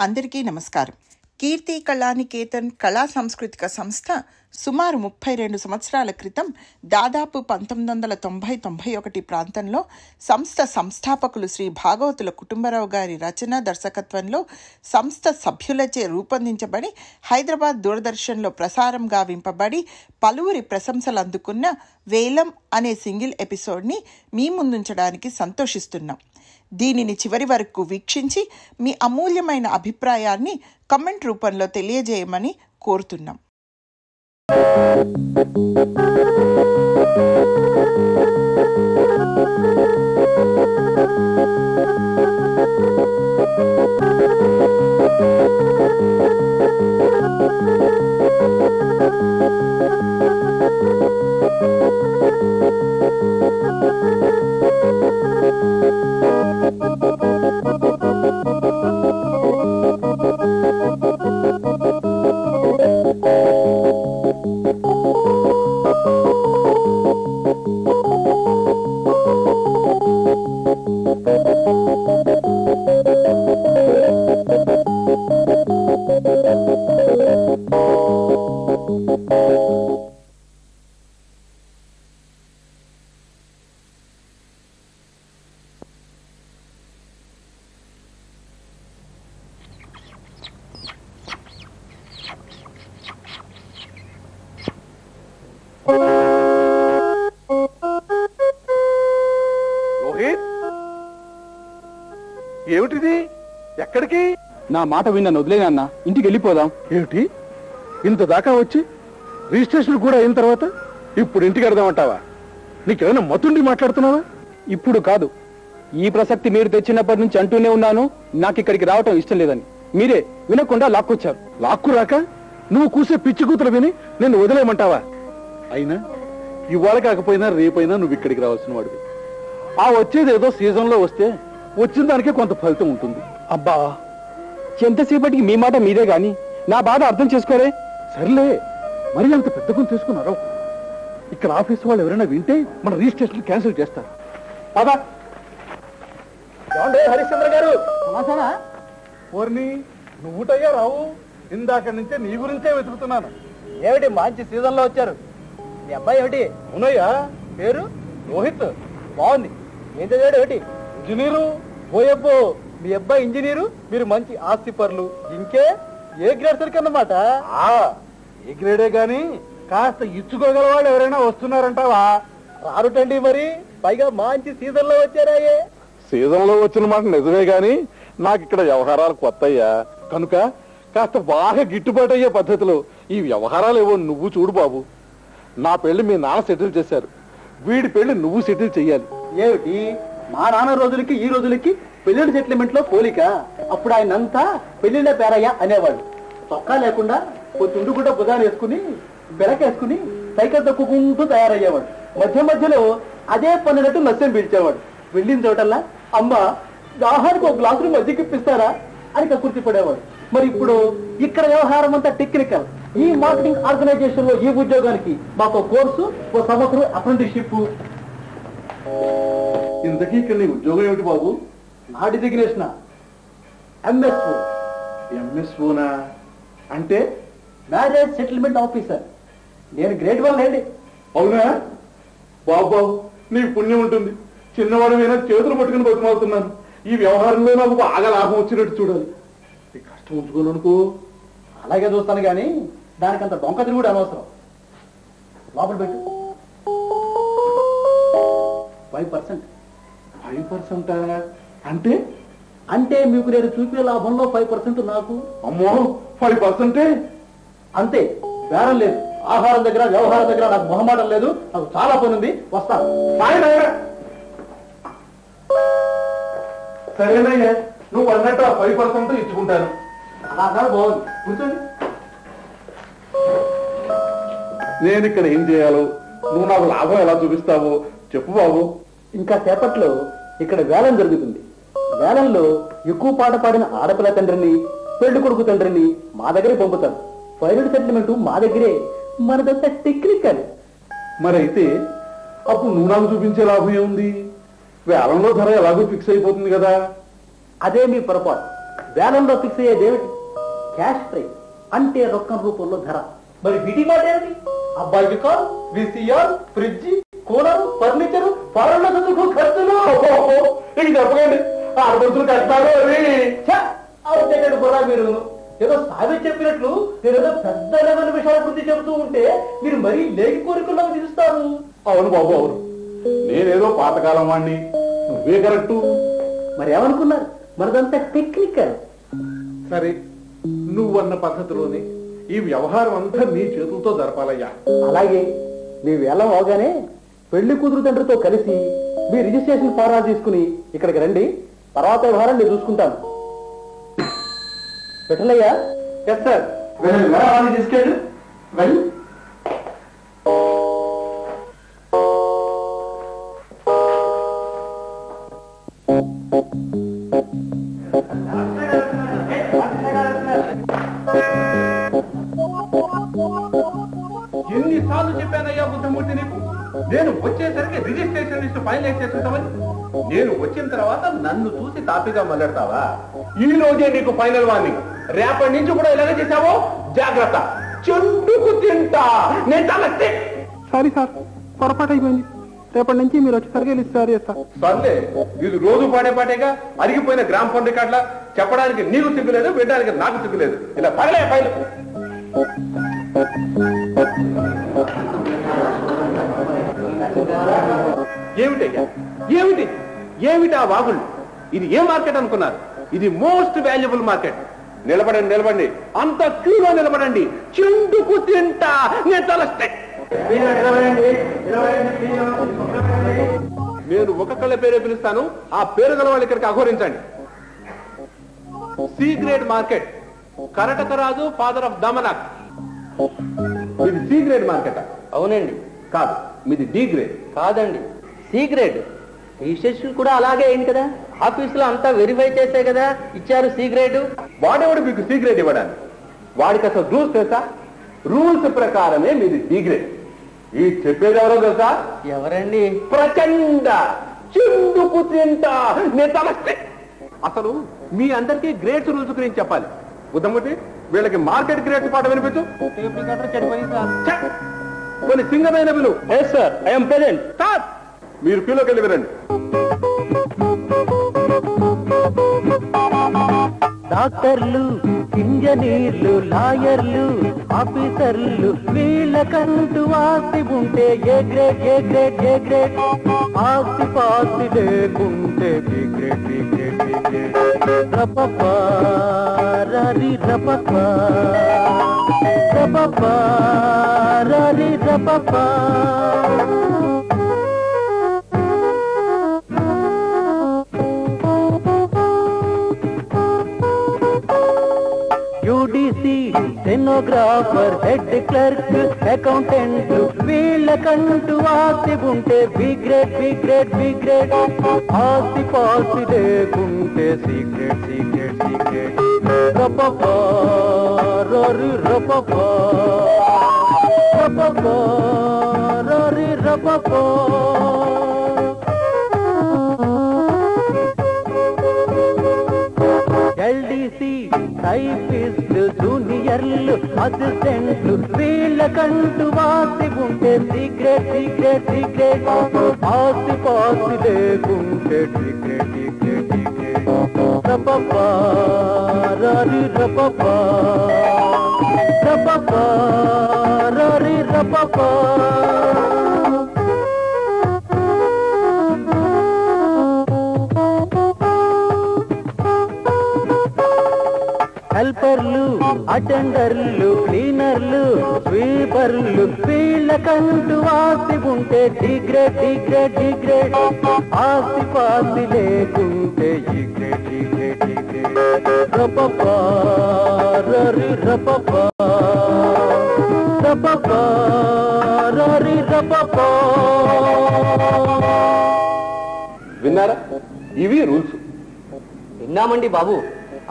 అందరికీ నమస్కారం. కీర్తి కళానికేతన్ కళా సాంస్కృతిక సంస్థ సుమారు 32 సంవత్సరాల క్రితం దాదాపు 1990-91 ప్రాంతంలో సంస్థాపకులు శ్రీ భాగవతుల కుటుంబరావు గారి రచన దర్శకత్వంలో సంస్థ సభ్యులచే రూపొందించబడి హైదరాబాద్ దూరదర్శన్లో ప్రసారం గావింపబడి పలువురి ప్రశంసలు అందుకున్న వేలం అనే సింగిల్ ఎపిసోడ్ని మీ ముందుంచడానికి సంతోషిస్తున్నాం. దీనిని చివరి వరకు వీక్షించి మీ అమూల్యమైన అభిప్రాయాన్ని కమెంట్ రూపంలో తెలియజేయమని కోరుతున్నాం. ఏమిటిది? ఎక్కడికి? నా మాట విన్నాను, వదిలేనన్నా, ఇంటికి వెళ్ళిపోదాం. ఏమిటి ఇంత దాకా వచ్చి రిజిస్ట్రేషన్ కూడా అయిన తర్వాత ఇప్పుడు ఇంటికి వెళ్దామంటావా? నీకేమైనా మతుండి మాట్లాడుతున్నావా? ఇప్పుడు కాదు, ఈ ప్రసక్తి మీరు తెచ్చినప్పటి నుంచి అంటూనే ఉన్నాను, నాకు ఇక్కడికి రావటం ఇష్టం లేదని. మీరే వినకుండా లాక్కొచ్చారు. లాక్కు రాక నువ్వు కూసే పిచ్చి కూతురు విని నేను వదిలేయమంటావా? అయినా ఇవాళ కాకపోయినా రేపైనా నువ్వు ఇక్కడికి రావాల్సిన వాడివి. ఆ వచ్చేది ఏదో సీజన్లో వస్తే వచ్చిన దానికే కొంత ఫలితం ఉంటుంది. అబ్బా, ఎంతసేపటికి మీ మాట మీదే గాని నా బాధ అర్థం చేసుకోరే. సర్లే, మరి అంత పెద్ద కొని తీసుకున్నారో ఇక్కడ ఆఫీస్ వాళ్ళు ఎవరైనా వింటే మన రిజిస్ట్రేషన్ క్యాన్సిల్ చేస్తారు. పదా హరిశ్చంద్ర గారు, ఓర్ని నువ్వుటయ్యా రావు, ఇందాక నుంచే నీ గురించే వెతుకుతున్నాను. ఏమిటి మంచి సీజన్ లో వచ్చారు? మీ అబ్బాయి ఏమిటి? అవునయ్యా, పేరు రోహిత్. బాగుంది. ఏం చదివాడు? ఏమిటి? ఇంజనీరు. ఓయబ్బో, మీ అబ్బాయి ఇంజనీరు, మీరు మంచి ఆస్తిపరులు. ఇంకే ఏ గ్రేడ్ సరికి అన్నమాట? ఏ గ్రేడే గాని కాస్త ఇచ్చుకోగల వాళ్ళు ఎవరైనా వస్తున్నారంటావా? రారుటండి మరి, పైగా మంచి సీజన్ లో వచ్చారాయే. సీజన్ లో వచ్చిన మాట నిజమే గాని నాకు ఇక్కడ వ్యవహారాలు కొత్తయ్యా, కనుక కాస్త బాగా గిట్టుబాటు అయ్యే పద్ధతిలో ఈ వ్యవహారాలు ఏవో నువ్వు చూడు బాబు. నా పెళ్లి మీ నాన్న సెటిల్ చేశారు, వీడి పెళ్లి నువ్వు సెటిల్ చెయ్యాలి. ఏమిటి, మా నాన్న రోజులకి ఈ రోజులకి పెళ్లిళ్ళ సెటిల్మెంట్ లో పోలిక? అప్పుడు ఆయన అంతా పెళ్లిళ్ళ పేరయ్యా అనేవాడు. చొక్కా లేకుండా తుండు కూడా బుధాన్ని వేసుకుని బెరకేసుకుని సైకిల్ తొక్కుకుంటూ తయారయ్యేవాడు. మధ్య మధ్యలో అదే పన్నట్టు నస్యం పీల్చేవాడు. వెళ్ళిన చోటల్లా అమ్మ దాహానికి ఒక గ్లాసులు మజ్జిగిప్పిస్తారా అని కక్కుర్తి పడేవాడు. మరి ఇప్పుడు ఇక్కడ వ్యవహారం అంతా టెక్నికల్. ఈ మార్కెటింగ్ ఆర్గనైజేషన్ లో ఈ ఉద్యోగానికి మాకు కోర్సు, ఓ సంవత్సరం అప్రెంటిస్షిప్. ఇంతకీ ఇక్కడ నీ ఉద్యోగం ఏమిటి బాబు? నా డిజిగ్నేషన్ ఎంఎస్ఓ. ఎంఎస్ఓనా అంటే? Marriage settlement officer. నేను గ్రేడ్ 1 లేండి. అవునా బాబు, నీ పుణ్యం ఉంటుంది. చిన్నవాడు అయినా చేతులు పట్టుకుని బతుమాలుతున్నాను. ఈ వ్యవహారంలో నాకు బాగా లాభం వచ్చినట్టు చూడాలి. ఈ కష్టం ఉంచుకోననుకో. అలాగే చూస్తాను గాని దానికంత డొంక తిరుగుడు అనవసరం. లోపల పెట్టు. 5%. 5% అంటే? అంటే మీకు నేను చూపే లాభంలో 5% నాకు. అమ్మో, 5%? అంతే, బేరం లేదు. ఆహారం దగ్గర వ్యవహారం దగ్గర నాకు మొహమాటం లేదు. నాకు చాలా పని ఉంది, వస్తాను. సరేనయ్యా, నువ్వు అన్నట్టు 5% ఇచ్చుకుంటాను. అలా బాగుంది, కూర్చోండి. నేను ఇక్కడ ఏం చేయాలో, నువ్వు నాకు లాభం ఎలా చూపిస్తావో చెప్పు బాబు. ఇంకా సేపట్లో ఇక్కడ వేలం జరుగుతుంది. వేలంలో ఎక్కువ పాట పాడిన ఆడపిల్ల తండ్రిని, పెళ్లి కొడుకు తండ్రిని మా దగ్గరే పంపుతారు. ఫైనల్ సెటిల్మెంట్ మా దగ్గరే. మనదంతా టెక్నికల్. మరైతే అప్పుడు నువ్వు నాకు చూపించే లాభం ఏముంది? వేలంలో ధర ఎలాగో ఫిక్స్ అయిపోతుంది కదా. అదే మీ పొరపాటు. వేలంలో ఫిక్స్ అయ్యేది ఏమిటి? క్యాష్ ప్రైస్ అంటే రొక్కం రూపంలో ధర. మరి వీటి మాట ఏమిటి? అబ్బాయికి car, VCR, fridge, cooler, furniture, పౌరుల చదువుకు ఖర్చులు. ఇక చెప్పకండి ఆడపడుతులు కష్టాలు అవుతాడు కూడా మీరు. ఏదో సావి చెప్పినట్లు నేను ఏదో పెద్ద లెవెల్ విషయాల గురించి చెబుతూ ఉంటే మీరు మరీ లేకి కోరికల్లో తీరుస్తారు. అవును బాబు, అవును. నేనేదో పాతకాలం వాణ్ణి, నువ్వే కరెక్టు. మరి ఏమనుకున్నారు? మనదంతా టెక్నికల్. సరే, నువ్వన్న పద్ధతిలోనే ఈ వ్యవహారం అంతా నీ చేతులతో జరపాలయ్యా. అలాగే మీ వేలం అవగానే పెళ్లి కూతురు తండ్రితో కలిసి మీ రిజిస్ట్రేషన్ ఫారాలు తీసుకుని ఇక్కడికి రండి. తర్వాత వ్యవహారం నేను చూసుకుంటాను. పెట్టలయ్యా? Yes sir. తీసుకెళ్ళు. వెళ్ళి ఎన్నిసార్లు చెప్పానయ్యా బుద్ధమూర్తి నీకు, నేను వచ్చేసరికి రిజిస్ట్రేషన్ లిస్ట్ ఫైనలైజ్ చేసుకుంటామని. నేను వచ్చిన తర్వాత నన్ను చూసి తాపిగా మొదలెడతావా? ఈ రోజే నీకు ఫైనల్ వార్నింగ్. రేపటి నుంచి కూడా ఇలాగే చేశావో జాగ్రత్త, చెండుకు తింటా. నేను తలస్తే. సారీ సార్, పొరపాటు అయిపోయింది. రేపటి నుంచి మీరు వచ్చేసరికి లిస్ట్ తయారు చేస్తారు. సర్లే, ఇది రోజు పాడే పాటేగా అరిగిపోయిన గ్రామ్ ఫోన్ రికార్డులా. చెప్పడానికి నీకు సిగ్గులేదు, వినడానికి నాకు సిగ్గులేదు. ఇలా పగలే ఫైల్. ఏమిటయ్యా, ఏమిటి ఏమిటి ఆ వాగుళ్ళు? ఇది ఏ మార్కెట్ అనుకున్నారు? ఇది మోస్ట్ వాల్యుబుల్ మార్కెట్. నిలబడండి, నిలబడండి, అంత క్యూలో నిలబడండి. చెండుకు తింటా. నేను తలస్తే. నేను ఒక్కొక్కళ్ళ పేరే పిలుస్తాను, ఆ పేరు గల వాళ్ళు ఇక్కడికి అఘోరించండి. C grade market, Karatakaraju father of Damanak. ఇది సి గ్రేడ్ మార్కెట్? అవునండి. కాదు, మీది డి గ్రేడ్. కాదండి, సి గ్రేడ్. రిజిస్ట్రేషన్ కూడా అలాగే అయింది కదా. ఆఫీసులో అంతా వెరిఫై చేసే కదా ఇచ్చారు సి గ్రేడ్. వాడేవాడు మీకు సి గ్రేడ్ ఇవ్వడానికి? వాడికి అసలు రూల్స్ తెలుసా? రూల్స్ ప్రకారమే మీది డి గ్రేడ్. ఈ చెప్పేది ఎవరో తెలుసా? ఎవరండి? ప్రచండ చెండుకు తింటా. నేను తలస్తే. అసలు మీ అందరికీ గ్రేడ్స్ రూల్స్ గురించి చెప్పాలి. బుద్ధమూర్తి, వీళ్ళకి మార్కెట్ గ్రేడ్స్ పాట వినిపించు. కొన్ని సింగమైన విలు. Yes sir, I'm present. Sir, మీరు క్యూలోకి వెళ్ళి వినండి. డాక్టర్లు, ఇంజనీర్లు, లాయర్లు, ఆఫీసర్లు, వీళ్ళకంటూ ఆస్తి ఉంటే A grade, A grade, A grade. ఆస్తి పాస్తి లేకుంటే B grade, B grade, B grade. రపపా రరి రపపా, రపపా రరి రపపా. UDC, stenographer, head clerk, accountant, వీళ్ళకంటూ ఆస్తి ఉంటే B grade, B grade, B grade. ఆస్తి పాస్తి లేకుంటే C grade, C grade, C grade. రపపా రరి రపపా, రపపా రరి రపపా. ఎల్డిసి, టైపిస్ట్, జూనియర్లు, అసిస్టెంట్లు, వీళ్ళకంటూ ఆస్తి ఉంటే C grade, C grade, C grade. ఆస్తి పాస్తి లేకుంటే D grade, D grade, D grade. రపపా రరి రపపా, రపపా రరి రపపా. హెల్పర్లు, అటెండర్లు, క్లీనర్లు, స్వీపర్లు, వీళ్ళకంటూ ఆస్తి ఉంటే D grade, D grade, D grade. ఆస్తి పాస్తి లేకుంటే ఈ గ్రేడ్, ఈ గ్రేడ్, ఈ గ్రేడ్. రపపా రరి రపపా, రపపా రరి రపపా. విన్నారా? ఇవి రూల్స్. విన్నామండి బాబు.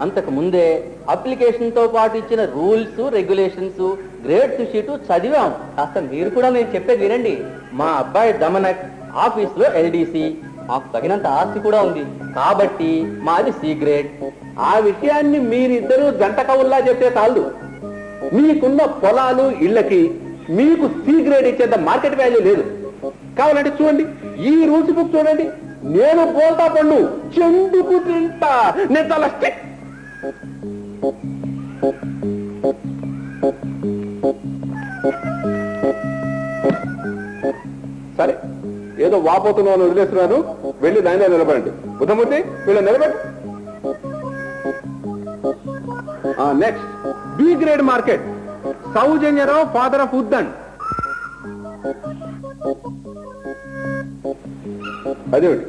అంతకు ముందే అప్లికేషన్ తో పాటు ఇచ్చిన రూల్స్, రెగ్యులేషన్స్, గ్రేడ్స్ షీటు చదివాం. కాస్త మీరు కూడా నేను చెప్పేది వినండి. మా అబ్బాయి దమనక్ ఆఫీస్ లో ఎల్డీసీ. మాకు తగినంత ఆస్తి కూడా ఉంది కాబట్టి మాది సి గ్రేడ్. ఆ విషయాన్ని మీరిద్దరూ జంట కవుల్లా చెప్తే చాలు. మీకున్న పొలాలు ఇళ్ళకి మీకు సి గ్రేడ్ ఇచ్చేంత మార్కెట్ వాల్యూ లేదు. కావాలంటే చూడండి, ఈ రూల్స్ బుక్ చూడండి. నేను బోల్తా పండు చెండుకు తింటా, నేను చాలా స్ట్రిక్ట్. సరే, ఏదో వాపోతున్నాను వదిలేస్తున్నాను, వెళ్ళి దానిలో నిలబడండి. బుద్ధమూర్తి వీళ్ళు నిలబడి. Next B grade market, Soujanyarao father of Uddan. అదేమిటి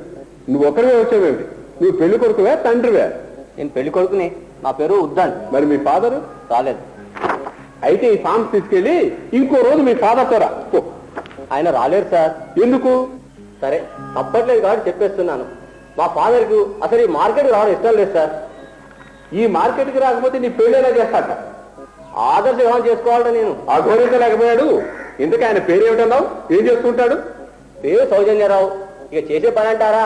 నువ్వు ఒక్కరివే వచ్చావేమిటి? నువ్వు పెళ్లి కొడుకువే తండ్రివే? నేను పెళ్లి కొడుకుని, నా పేరు ఉద్దన్. మరి మీ ఫాదరు రాలేదు. అయితే ఈ ఫామ్స్ తీసుకెళ్ళి ఇంకో రోజు మీ ఫాదర్తో రా. ఆయన రాలేరు సార్. ఎందుకు? సరే, తప్పట్లేదు కాబట్టి చెప్పేస్తున్నాను. మా ఫాదర్కు అసలు ఈ మార్కెట్కి రావడం ఇష్టం లేదు సార్. ఈ మార్కెట్కి రాకపోతే నీ పెళ్లి ఎలా చేస్తాట? ఆదర్శ వివాహం చేసుకోవాలంటే నేను అఘోరించలేకపోయాడు. ఎందుకు ఆయన పేరు ఏమిటన్నావు? ఏం చేసుకుంటాడు? పేరు సౌజన్యరావు. ఇక చేసే పని అంటారా,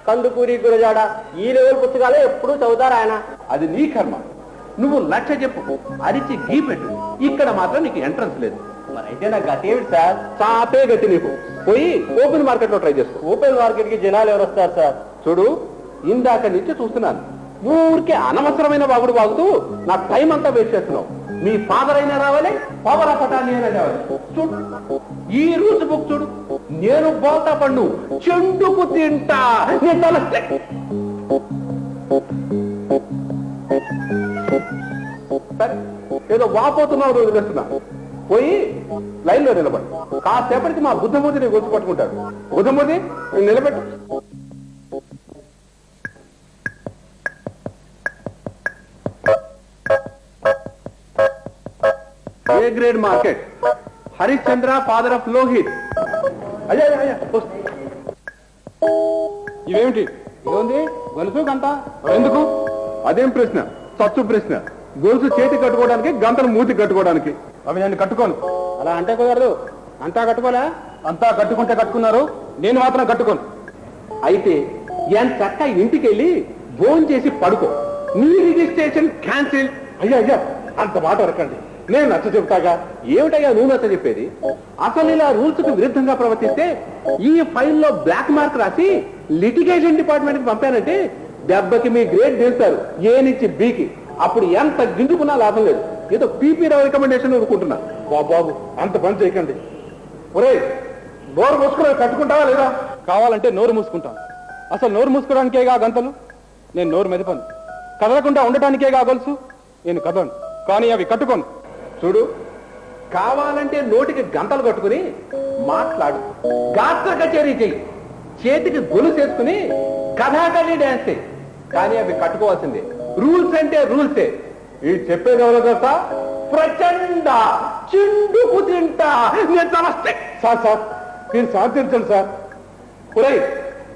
కందుకూరి గురజాడ ఈ లెవెల్ పుస్తకాలే ఎప్పుడూ చదువుతారు ఆయన. అది నీ కర్మ. నువ్వు లక్ష్య చెప్పు, అరిచి గీ పెట్టు. ఇక్కడ మాత్రం నీకు ఎంట్రన్స్ లేదు. మరి అయితే నాకు గతి ఏమిటి సార్? చాపే గట్టి నీకు. పోయి ఓపెన్ మార్కెట్ లో ట్రై చేసుకో. ఓపెన్ మార్కెట్ కి జనాలు ఎవరు వస్తారు సార్? చూడు, ఇందాక నుంచి చూస్తున్నాను, ఊరికే అనవసరమైన వాగుడు వాగుతూ నా టైం అంతా వేస్ట్ చేస్తున్నావు. మీ ఫాదర్ అయినా రావాలి, పవర్ ఆఫ్ అటార్నీ అయినా రావాలి. చూడు, ఈ రూల్స్ బుక్ చూడు. నేను బోల్తా పండు చెండుకు తింటా, నేను చాలా strict. సరే, ఏదో వాపోతున్నావు వదిలేస్తున్నా. పోయి లైన్ లో నిలబడి కాసేపటికి మా బుద్ధమూర్తిని గుర్తు పట్టుకుంటాడు. బుద్ధమూర్తి నిలబెట్టు. A grade market, Harishchandra father of Lohit. అయ్యా ఇవేమిటి? ఇదేంది గొలుసు గంట ఎందుకు? అదేం ప్రశ్న? సచ్చు ప్రశ్న. గొలుసు చేతి కట్టుకోవడానికి, గంటలు మూతి కట్టుకోవడానికి. అవి నేను కట్టుకోను. అలా అంటే కుదరదు. అంతా కట్టుకోలే? అంతా కట్టుకుంటే కట్టుకున్నారు, నేను మాత్రం కట్టుకోను. అయితే ఎంత చక్క ఇంటికి వెళ్ళి ఫోన్ చేసి పడుకో. నీ రిజిస్ట్రేషన్ క్యాన్సిల్. అయ్యా అంత మాట అరకండి, నేను నచ్చ చెప్తాగా. ఏమిటయ్యా నువ్వు నచ్చ చెప్పేది? అసలు ఇలా రూల్స్ కు విరుద్ధంగా ప్రవర్తిస్తే ఈ ఫైల్లో బ్లాక్ మార్క్ రాసి లిటిగేషన్ డిపార్ట్మెంట్ కి పంపానంటే దెబ్బకి మీ గ్రేడ్ దిగుతారు, ఏ నుంచి బీకి. అప్పుడు ఎంత గింజుకున్నా లాభం లేదు. ఏదో పీపీ రావు రికమెండేషన్ అనుకుంటున్నా. బాబు అంత పని చేయకండి. ఒరే, నోరు మూసుకుని కట్టుకుంటావా లేదా? కావాలంటే నోరు మూసుకుంటాను. అసలు నోరు మూసుకోవడానికేగా గంతలు. నేను నోరు మెదపను. కదలకుండా ఉండటానికేగా గొలుసు. నేను కదలను, కానీ అవి కట్టుకోను. చూడు, కావాలంటే నోటికి గంటలు కట్టుకుని మాట్లాడు, గాత్ర కచేరీ చెయ్యి, చేతికి గొలుసు వేసుకుని కథాకళి డాన్స్ చెయ్యి, కానీ అవి కట్టుకోవాల్సిందే. రూల్స్ అంటే రూల్సే. ఈ చెప్పేది ఎవరో తెలుసా? ప్రచండ చిండుకు తింటా, నేను చాలా స్ట్రిక్ట్. సార్ మీరు శాంతించండి సార్. ఒరే,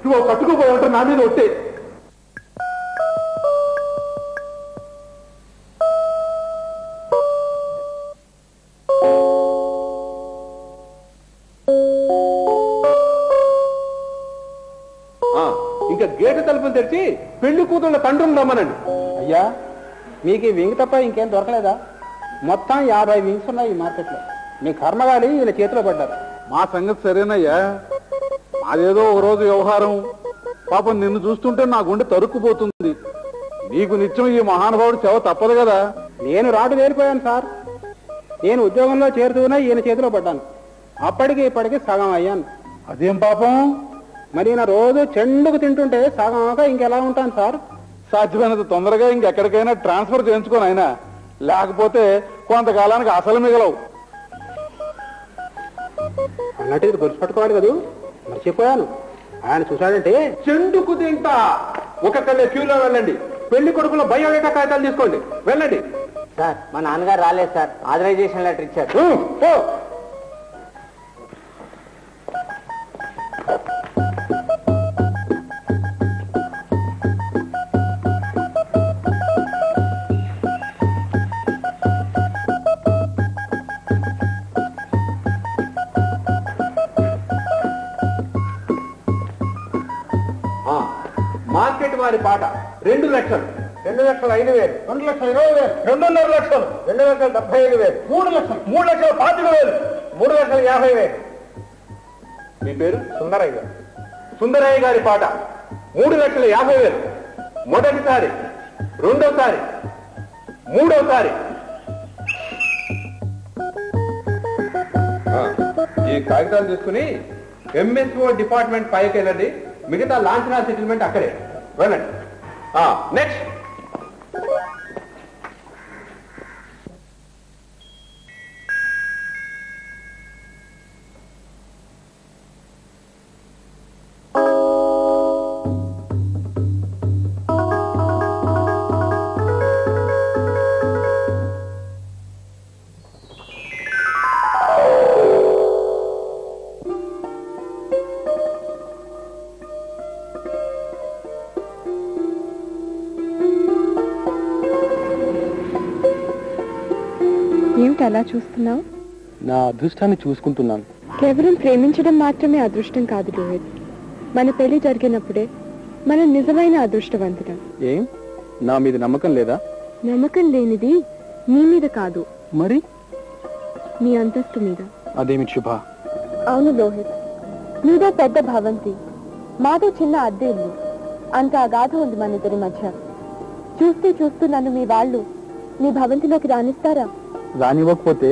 నువ్వు కట్టుకుపోయి ఉంటా నా మీద ఒట్టే. ఇంకా గేటు తలుపులు తెరిచి పెళ్లి కూతుళ్ళ తండ్రులు రమ్మనండి. అయ్యా, మీకు ఈ వింగ్ తప్ప ఇంకేం దొరకలేదా? మొత్తం 50 వింగ్స్ ఉన్నాయి ఈ మార్కెట్లో. మీ కర్మగాలి ఈయన చేతిలో పడ్డారు. మా సంగతి సరేనయ్యా, అదేదో ఒక రోజు వ్యవహారం. పాపం నిన్ను చూస్తుంటే నా గుండె తరుక్కుపోతుంది. నీకు నిత్యం ఈ మహానుభావుడు సేవ తప్పదు కదా. నేను రాటు వేరిపోయాను సార్. నేను ఉద్యోగంలో చేరుతూనే ఈయన చేతిలో పడ్డాను. అప్పటికి ఇప్పటికి సగం అయ్యాను. అదేం పాపం? మరి ఈయన రోజు చెండుకు తింటుంటే సగం అవక ఇంకెలా ఉంటాను సార్? సాధ్యమైనంత తొందరగా ఇంకెక్కడికైనా ట్రాన్స్ఫర్ చేయించుకోను ఆయన, లేకపోతే కొంతకాలానికి అసలు మిగలవు. అన్నట్టు ఇది గొలుసు పట్టుకోవాలి కదా, మర్చిపోయాను. ఆయన చూశాడంటే చెండుకు తింటా. ఒక్కొక్కళ్ళే క్యూలో వెళ్ళండి. పెళ్లి కొడుకులో బయోడేటా కాగితాలు తీసుకోండి, వెళ్ళండి. సార్, మా నాన్నగారు రాలేదు సార్, ఆథరైజేషన్ లెటర్ ఇచ్చారు. మార్కెట్ వారి పాట 2 లక్షలు. 2,05,000, 2,20,000, 2,5 లక్షలు, 2,75,000, 3 లక్షలు, 3,25,000, 3,50,000. మీ పేరు? సుందరయ్య గారు. సుందరయ్య గారి పాట 3,50,000. మొదటిసారి, రెండోసారి, మూడోసారి. ఈ కాగితాలు తీసుకుని ఎంఎస్ఓ డిపార్ట్మెంట్ పైకి వెళ్ళండి. మిగతా లాంఛనా సెటిల్మెంట్ అక్కడే. వెళ్ళండి. నెక్స్ట్. ఏమిటి అలా చూస్తున్నావు? నా అదృష్టాన్ని చూసుకుంటున్నాను. కేవలం ప్రేమించడం మాత్రమే అదృష్టం కాదు రోహిత్. మన పెళ్లి జరిగినప్పుడే మనం నిజమైన అదృష్టవంతులం. ఏం నా మీద నమ్మకం లేదా? నమ్మకం లేనిది నీ మీద కాదు, మరి నీ అంతస్తు మీద. అదేమిటి శుభ? అవును లోహిత్, నీదో పెద్ద భవంతి, మాదో చిన్న అద్దె ఇల్లు. అంత అగాధ ఉంది మన ఇద్దరి మధ్య. చూస్తూ చూస్తూ నన్ను మీ వాళ్ళు నీ భవంతిలోకి రానిస్తారా? రానివ్వకపోతే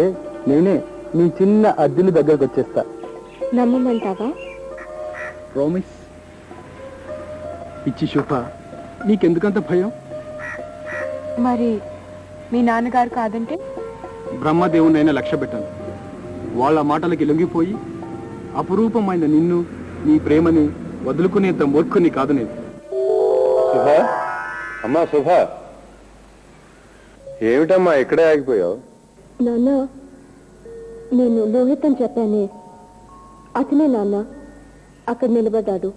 నేనే నీ చిన్న అద్దెలు దగ్గరకు వచ్చేస్తా. నమ్మమంటావా? ప్రామిస్. ఇచ్చి శుభ, నీకెందుకంత భయం? మరి మీ నాన్నగారు కాదంటే? బ్రహ్మదేవునైనా లక్ష్య పెట్టాను. వాళ్ళ మాటలకి లొంగిపోయి అపురూపమైన నిన్ను, నీ ప్రేమని వదులుకునేంత మూర్ఖుని కాదు నేను. శుభ, అమ్మా శుభ, ఏమిటమ్మా ఇక్కడే ఆగిపోయావు? నాన్న, నేను లోహిత్ అని చెప్పానే, అతనే నాన్న అక్కడ నిలబడ్డాడు.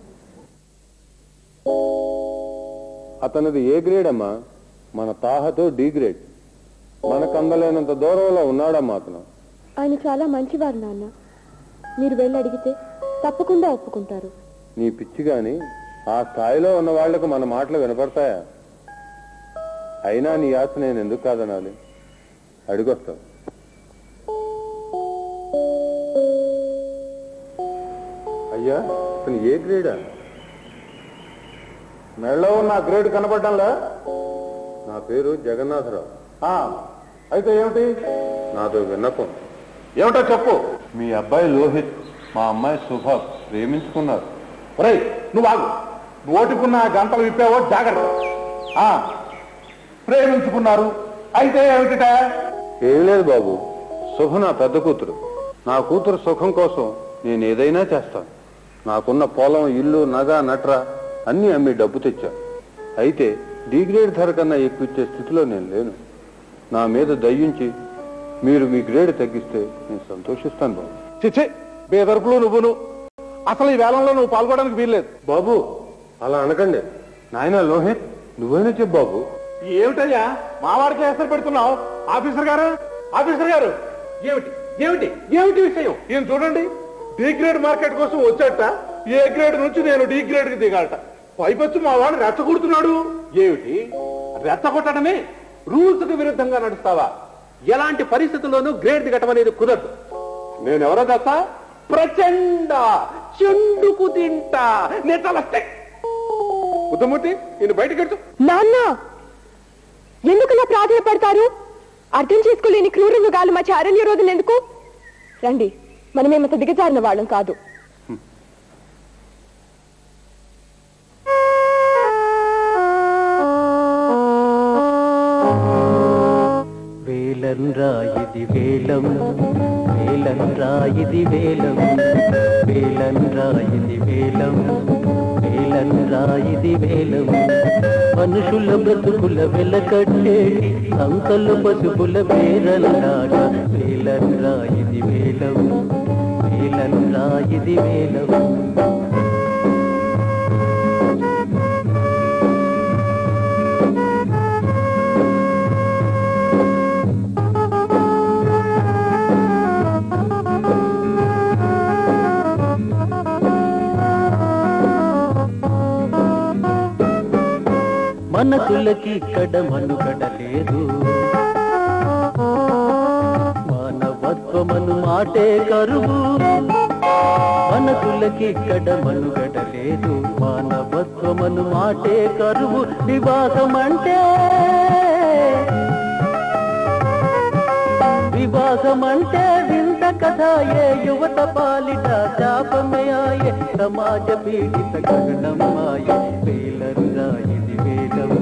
అతనిది ఏ గ్రేడ్ అమ్మా? మన తాహతో డి గ్రేడ్. మనకు అందలేనంత దూరంలో ఉన్నాడమ్మా అతను. ఆయన చాలా మంచివారు నాన్న. మీరు వెళ్ళి అడిగితే తప్పకుండా ఒప్పుకుంటారు. నీ పిచ్చి గాని ఆ స్థాయిలో ఉన్న వాళ్లకు మన మాటలు వినపడతాయా? అయినా నీ ఆశ నేను ఎందుకు కాదనాలి? అడిగొస్తావు. అయ్యా, అతను ఏ గ్రేడా? మెళ్ళో ఉన్న గ్రేడ్ కనపడ్డంలా? నా పేరు జగన్నాథరావు. అయితే ఏమిటి? నాతో విన్నపం. ఏమిటో చెప్పు. మీ అబ్బాయి లోహిత్, మా అమ్మాయి శుభ ప్రేమించుకున్నారు. ఒరేయ్, నువ్వు ఆగు. నువ్వు ఓటుకున్న గంటలు విప్పావో జాగ్రత్త. ప్రేమించుకున్నారు అయితే ఏమిట? ఏం లేదు బాబు, శుభ నా పెద్ద కూతురు. నా కూతురు సుఖం కోసం నేను ఏదైనా చేస్తాను. నాకున్న పొలం, ఇల్లు, నగ, నట్ర అన్నీ అమ్మి డబ్బు తెచ్చా. అయితే డి గ్రేడ్ ధర కన్నా ఎక్కువ ఇచ్చే స్థితిలో నేను లేను. నా మీద దయ్యుంచి మీరు మీ గ్రేడ్ తగ్గిస్తే నేను సంతోషిస్తాను బాబు. చిచ్చే, బేదర్పులు నువ్వును. అసలు ఈ వేలంలో నువ్వు పాల్గొనడానికి వీల్లేదు. బాబు అలా అనకండి. నాయన లోహిత్, నువ్వైనా చెప్పు బాబు. ఏమిటయ్యా మావాడికి ఎసరు పెడుతున్నావు? ఆఫీసర్ గారు, ఆఫీసర్ గారు, ఏమిటి ఏమిటి ఏమిటి విషయం? ఈయన చూడండి, డి గ్రేడ్ మార్కెట్ కోసం వచ్చాట. ఏ గ్రేడ్ నుంచి నేను డి గ్రేడ్ కి దిగాలట. పైపొచ్చి మా వాడు రెచ్చగొడుతున్నాడు. ఏమిటి రెచ్చగొట్టడమే? రూల్స్ కు విరుద్ధంగా నడుస్తావా? ఎలాంటి పరిస్థితుల్లోనూ గ్రేడ్ దిగటం అనేది కుదరదు. నేనెవరో తెలుసా? ప్రచండ చెండుకు తింటా నెట్టలస్తే. బుద్ధమూర్తి, నేను బయటకు వెళ్తూ. నాన్న, ఎందుకు ఇలా ప్రాధాన్యపడతారు? అర్థం చేసుకోలేని క్రూర మృగాలు మా చారణ్య రోజులు ఎందుకు? రండి, మనమేమంత దిగజారిన వాళ్ళం కాదు. వేలం రాయిది వేలం, వేలం రాయిది వేలం, వేలం రాయిది వేలం, వేలం రాయిది వేలం. మనుషుల బ్రతుకుల వెలకట్టేటి అంకలు పసుపుల వేరల్లాగా. వేలం రాయిది వేలం, వేలం రాయిది వేలం. మనసు మనసులకిక్కడ మనుగడ లేదు. మానవత్వమను మాటే కరువు, మనసులకిక్కడ మనుగడ లేదు. మానవత్వమను మాటే కరువు. వివాహమంటే వింత కథాయే, యువత పాలిట శాపమయాయే, సమాజ పీడిత గగనమాయే. వేలంరా ఇది వేలం,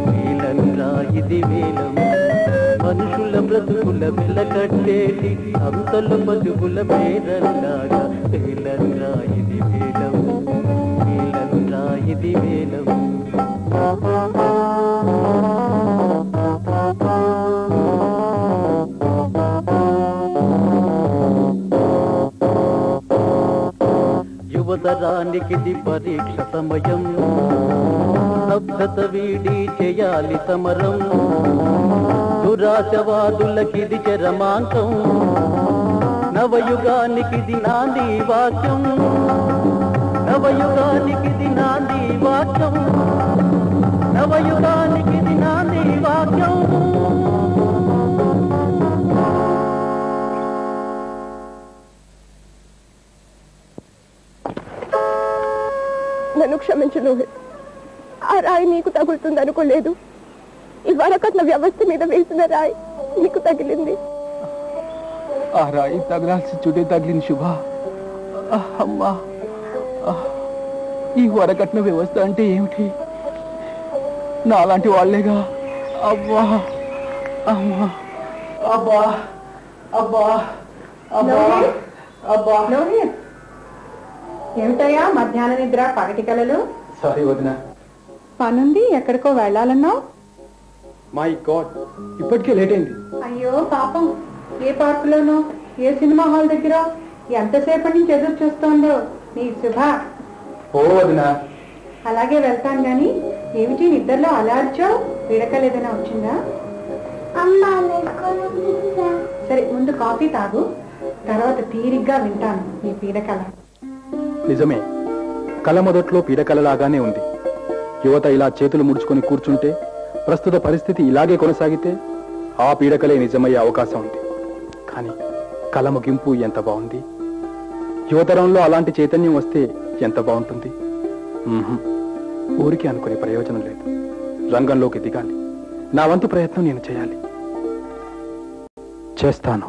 వేలంరా ఇది వేలం. మనుషుల బ్రతుకుల వెలకట్టేటి అంతల బతుకుల పేరల్లాగా. వేలంరా ఇది వేలం, వేలంరా ఇది వేలం. యువతరానికిది పరీక్ష సమయం, స్తబ్దత వీడి చేయాలి సమరం. దురాశవాదులకిది చరమాంకం, నవయుగానికిది నాంది వాక్యం. నవయుగానికిది నాంది వాక్యం, నవయుగానికిది నాంది వాక్యం. నన్ను క్షమించు లోహిత్. ఆ రాయి నీకు తగులుతుంది అనుకోలేదు. ఈ వరకట్న వ్యవస్థ మీద వేసిన రాయి నీకు తగిలింది. ఆ రాయి తగలాల్సి చుటే తగిలింది శుభ. అమ్మా, ఈ వరకట్న వ్యవస్థ అంటే ఏమిటి? నాలాంటి వాళ్లేగా. అబ్బా అమ్మా, అబ్బా అబ్బా అబ్బా అబ్బా. ఏమిటయ్యా మధ్యాహ్న నిద్ర, పగటి కలలు? సారీ వదినా. పనుంది, ఎక్కడికో వెళ్ళాలన్నావు. మై గాడ్, ఇప్పటికే లేట్ అయింది. అయ్యో పాపం, ఏ పార్కులోనో ఏ సినిమా హాల్ దగ్గర ఎంతసేపటి నుంచి ఎదురు చూస్తోందో నీ శుభ. ఓ వదినా. అలాగే వెళ్తాను గాని, ఏమిటి నిద్రలో అలా పీడకలు ఏదైనా వచ్చిందా? సరే, ముందు కాఫీ తాగు, తర్వాత తీరిగ్గా వింటాను నీ పీడకల. నిజమే, కళ మొదట్లో పీడకలలాగానే ఉంది. యువత ఇలా చేతులు ముడుచుకొని కూర్చుంటే, ప్రస్తుత పరిస్థితి ఇలాగే కొనసాగితే ఆ పీడకలే నిజమయ్యే అవకాశం ఉంది. కానీ కళ ముగింపు ఎంత బాగుంది. యువతరంలో అలాంటి చైతన్యం వస్తే ఎంత బాగుంటుంది. ఊరికి అనుకునే ప్రయోజనం లేదు. రంగంలోకి దిగాలి. నా వంతు ప్రయత్నం నేను చేయాలి, చేస్తాను.